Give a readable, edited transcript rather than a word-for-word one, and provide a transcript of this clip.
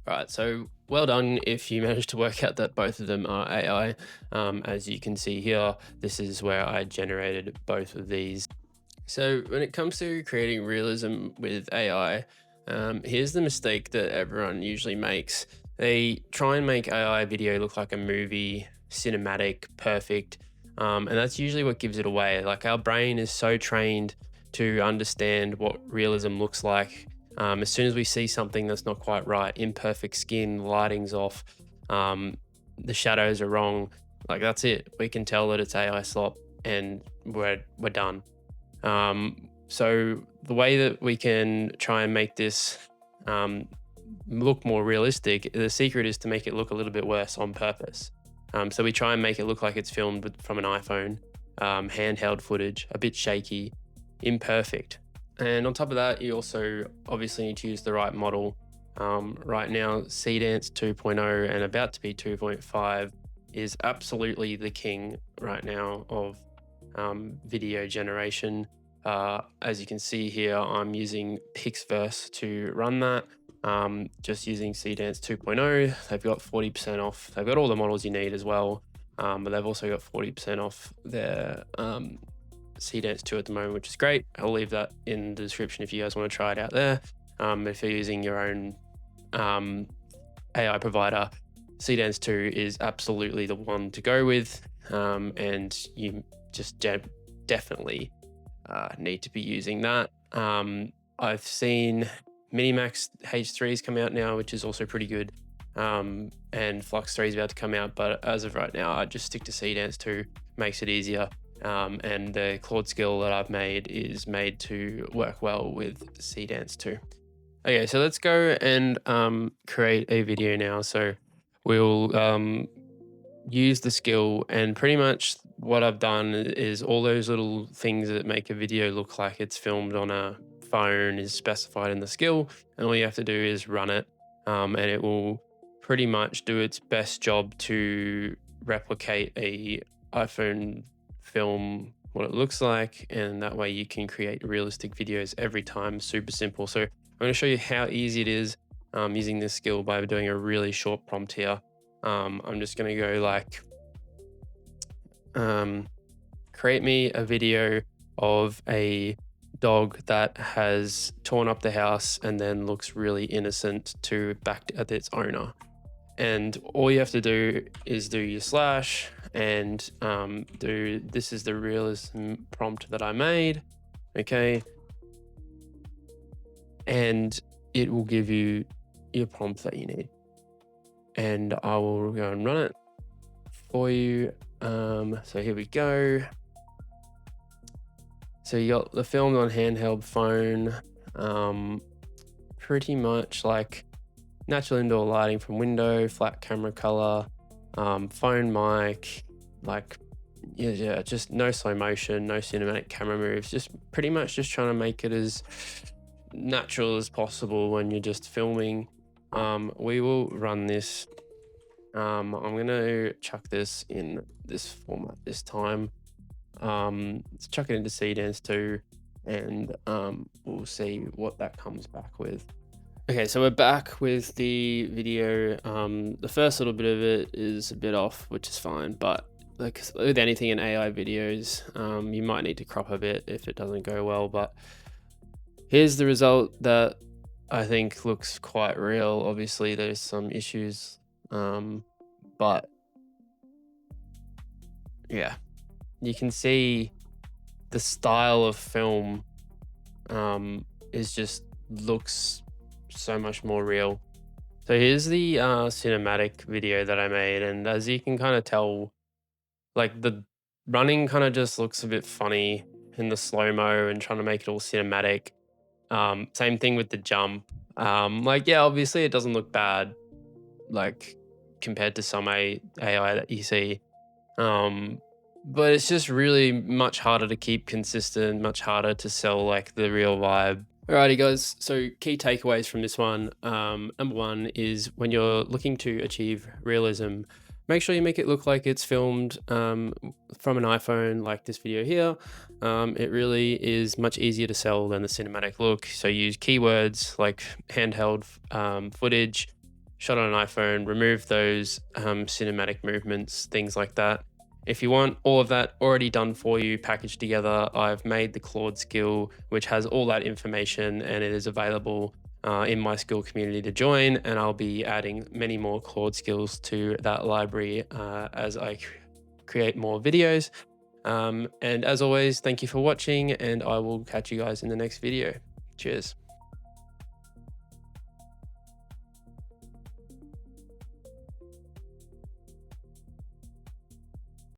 Right, so well done if you managed to work out that both of them are AI. As you can see here, this is where I generated both of these. So when it comes to creating realism with AI, here's the mistake that everyone usually makes. They try and make AI video look like a movie, cinematic, perfect, and that's usually what gives it away. Like our brain is so trained to understand what realism looks like. As soon as we see something that's not quite right, imperfect skin, lighting's off, um, the shadows are wrong, like that's it. We can tell that it's AI slop, and we're done. So the way that we can try and make this um, look more realistic, the secret is to make it look a little bit worse on purpose. So we try and make it look like it's filmed from an iPhone, handheld footage, a bit shaky, imperfect. And on top of that, you also obviously need to use the right model. Right now, Cdance 2.0 and about to be 2.5 is absolutely the king right now of video generation. As you can see here, I'm using Pixverse to run that. Just using Cdance 2.0, they've got 40% off. They've got all the models you need as well, but they've also got 40% off their Cdance 2 at the moment, which is great. I'll leave that in the description if you guys want to try it out there. If you're using your own AI provider, Cdance 2 is absolutely the one to go with, and you just definitely need to be using that. I've seen Minimax H3s come out now, which is also pretty good, and Flux 3 is about to come out, but as of right now, I just stick to Cdance 2, makes it easier. And the Claude skill that I've made is made to work well with Cdance 2. Okay, so let's go and create a video now. So we'll use the skill, and pretty much what I've done is all those little things that make a video look like it's filmed on a phone is specified in the skill, and all you have to do is run it, and it will pretty much do its best job to replicate a iPhone film, what it looks like, and that way you can create realistic videos every time. Super simple. So I'm going to show you how easy it is using this skill by doing a really short prompt here. I'm just going to go like, create me a video of a dog that has torn up the house and then looks really innocent to back at its owner. And all you have to do is do your slash and this is the realism prompt that I made. Okay. And it will give you your prompt that you need. And I will go and run it for you. So here we go. So you got the film on handheld phone, pretty much like natural indoor lighting from window, flat camera color, phone mic, like yeah, just no slow motion, no cinematic camera moves, just pretty much just trying to make it as natural as possible when you're just filming. We will run this. I'm gonna chuck this in this format this time. Let's chuck it into Cdance 2, and we'll see what that comes back with. Okay, so we're back with the video. The first little bit of it is a bit off, which is fine, but like with anything in AI videos, you might need to crop a bit if it doesn't go well, but here's the result that I think looks quite real. Obviously there's some issues, but yeah, you can see the style of film is just looks so much more real. So here's the cinematic video that I made, and as you can kind of tell, like the running kind of just looks a bit funny in the slow-mo and trying to make it all cinematic. Same thing with the jump. Like, yeah, obviously it doesn't look bad, like compared to some AI that you see. But it's just really much harder to keep consistent, much harder to sell like the real vibe. Alrighty guys, so key takeaways from this one. Number one is when you're looking to achieve realism, make sure you make it look like it's filmed from an iPhone like this video here. It really is much easier to sell than the cinematic look. So use keywords like handheld footage, shot on an iPhone, remove those cinematic movements, things like that. If you want all of that already done for you, packaged together, I've made the Claude skill, which has all that information, and it is available in my skill community to join. And I'll be adding many more Claude skills to that library as I create more videos. And as always, thank you for watching, and I will catch you guys in the next video. Cheers.